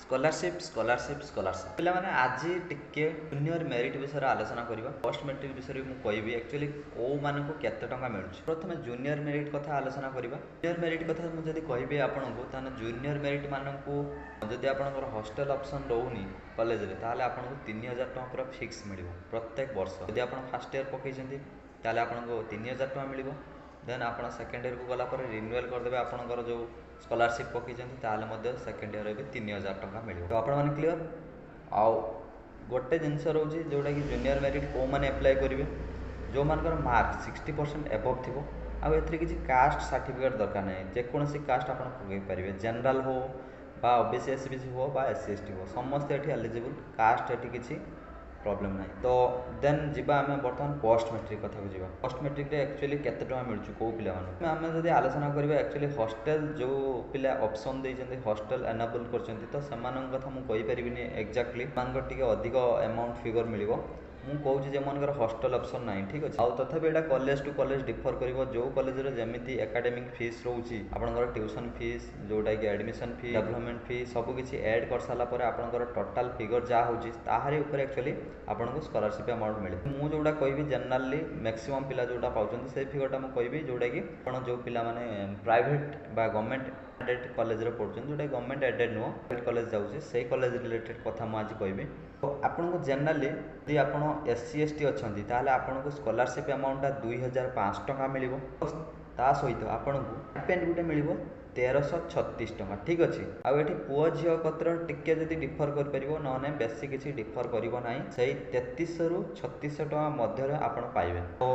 Scholarship scholarship scholarship पे आज टिके जूनियर मेरिट विषय आलोचना करवा पोस्ट मेट्रिक विषय मुझे कहबी एक्चुअली कौ मान को केते टंका मिलूँ प्रथम जूनियर मेरिट कथा आलोचना करवा जूनियर मेरिट कथा मुझे कहबी आपको ताने जूनियर मेरिट मानक जदि आपंकर हॉस्टल ऑप्शन रोनी कॉलेज रे ताले आपको 3000 टଙ୍କା पूरा फिक्स मिल प्रत्येक वर्ष जदि आप फर्स्ट ईयर पकईं ताले आपको 3000 टଙ୍କା मिल देन आप सेकेंड ईयर को गलापर रिन्यूअल करदे आपंकर जो स्कॉलरशिप पकईं सेकेंड ईयर भी 3000 टଙ୍କା मिल तो आपने क्लीयर आउ गोटे जिनस रोचे जोटा कि जूनियर मेरिट कौ मैंने एप्लाय करेंगे जो मानकर मार्क 60% एबव थी आउ किसी कास्ट सर्टिफिकेट दरकार नहीं जेकोसी कास्ट आप पकई पारे जनरल हो बा ओबीसी एससीबीसी हो बा एससी एसटी हो समस्ते ये एलिजिबल कास्ट ये किसी प्रॉब्लम ना तो देन जीवा आम बर्तमान पोस्ट मेट्रिक कथा को जीवा पोस्ट मेट्रिक एक्चुअली केते टଙ୍କା मिलूँ कौ पिला आम जब आलोचना करवा एक्चुअली हॉस्टल जो पिला ऑप्शन देते हॉस्टल एनाबल कर तो से कथा मुझे कहीपरि एक्जाक्टली टी अधिक अमाउंट फिगर मिल मुझे कहूँ जो मनकर हॉस्टल ऑप्शन ना ठीक अच्छे आउ तथापि यहाँ कॉलेज टू कॉलेज डिफर कर जो कॉलेज जमी एकेडमिक फीस रोचे आपंकर ट्यूशन फीस जोटा कि एडमिशन फी डेवलपमेंट फी सबकि ऐड कर सारापर आपंकर टोटाल फिगर जहाँ होची ताहारी ऊपर एक्चुअली आपको स्कॉलरशिप अमाउंट मिले मुझे जोटा कहि जनरली मैक्सिमम पिला जोटा पाँच से फिगरटा मुझे कहि जोटा कि जो पिला माने प्राइवेट बा गवर्नमेंट एडेड कॉलेज पढ़ुं जोटा गवर्नमेंट एडेड नुह प्राइवेट कॉलेज जाऊँगी से कॉलेज रिलेटेड कथा मुझे कहि तो आपको जनरली यदि आप एससी एसटी अच्छा ताहले आपको स्कॉलरशिप अमाउंटा 2500 टଙ୍କା मिल ता सहित आपको स्टाइपेंड गोटे मिल 1336 टଙ୍କା ठीक अच्छे आउ ये पुओ झील पत्र टिके जदि डिफर कर ना बेसी किसी डिफर करना से 3300 रु 3600 टଙ୍କା मध्य आप पाइबे तो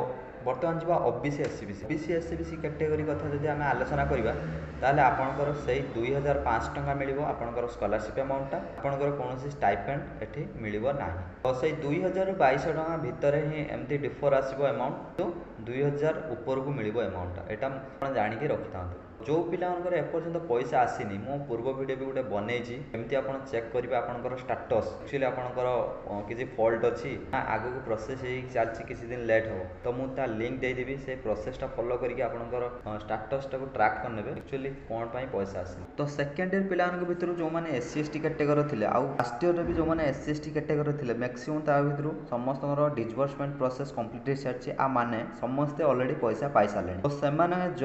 बर्तमान जी OBC SEBC OBC SEBC category कथा जब आम आलोचना करवा ताहले आपंकर से 2500 टଙ୍କା मिल आपंकर स्कॉलरशिप अमाउंटा आपंकर कौन स्टाइपेंड एठी मिल ना तो से 2022 टଙ୍କା भितर ही एमती डिफर आसो अमाउंट तो 2000 ऊपर को मिल अमाउंटा यहाँ जाणिकी रखी था जो पिलांकर एपर्यंत पैसा आसीनी मो पूर्व वीडियो भी गोटे बनईची एमती आप चेक करेंगे आपंकर स्टाटस एक्चुअली आपंकर किसी फॉल्ट अच्छी आग को प्रोसेस चलती किसी दिन लेट हो तो मुझे लिंक देदेवी से प्रोसेसटा फॉलो करके आपंकर स्टाटसटा को ट्रैक करने एक्चुअली कौन पर पैसा आसे तो सेकेंड ईयर पिला भर जो मैंने एससी एसटी कैटेगरी थे आउ लास्ट ईयर भी जो मैंने एससी एसटी कैटेगरी थे मैक्सिमम ता भर समस्त डिसबर्समेंट प्रोसेस कंप्लीट हो सारी आ माने समस्ते ऑलरेडी पैसा पाई सारे तो से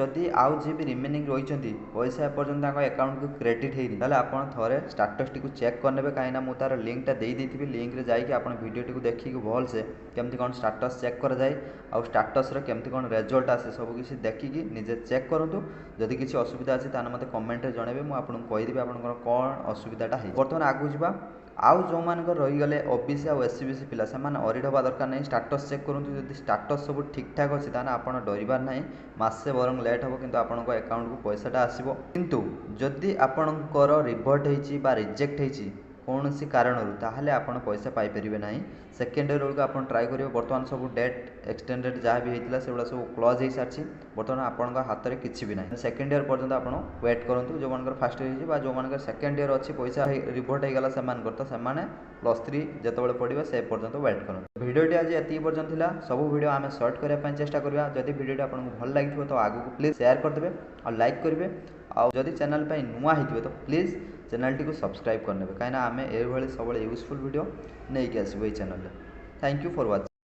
जदि आउ जी भी रिमेनिंग रही पैसा एपर्यंत अकाउंट को क्रेडिट होनी आप थे स्टाटस टी चेक करने कहीं मुझे तार लिंकटा दे देती लिंक रे जाकि आप वीडियो टी देखिए भल से केमती कौन स्टाटस चेक कर जाए आउ स्टाटस केमती कौन रिजल्ट आसे सबकि देखिकी निजे चेक करूँ जदि किसी असुविधा अच्छी ताने मते कमेंट रे जनइबे मु आपन कहिदेबी आपनकर कौन असुविधाटा है बर्तमान आगु जावा आउ जो मानकर रहीगले ओबीसी आउ एससीबीसी पिला से ऑडिट हवा दरकार नहीं स्टाटस चेक करूँ जब स्टाटस सब ठीक ठाक अच्छी ताने आपन डरबार नहीं मासे बरंग लेट हम किंतु आपनक अकाउंट को पैसाटा आसीबो किंतु जदि आपनकर रिभर्ट होईची बा रिजेक्ट होईची कौन सी कारण ताहले आपन पैसा पाई परिबे नहीं सेकेंड ईयर बेलू आप ट्राए करेंगे बर्तमान सब डेट एक्सटेंडेड जहाँ भी होता से सब क्लोज हो सारी बर्तमान आपण हाथ में किसी भी ना सेकेंड ईयर पर्यटन आप वेट करूँ जो मान फास्ट ईयर जो मान सेकेंड ईयर अच्छी पैसा रिभर्ट होगा से तो से +3 जो पड़े से पर्यंत वेट करूँ भिडियोटी आज ये पर्यटन था सब वीडियो आम सर्ट करने चेष्टा करवा जदि भिडियोटी आपको भल लगी तो आगे प्लीज शेयर करदे और लाइक करेंगे आदि चैनल पर नुआ हो तो प्लीज चैनल टी सब्सक्राइब करने कहीं आम ये सब यूजफुल वीडियो नहीं आसो ये channel thank you for watching.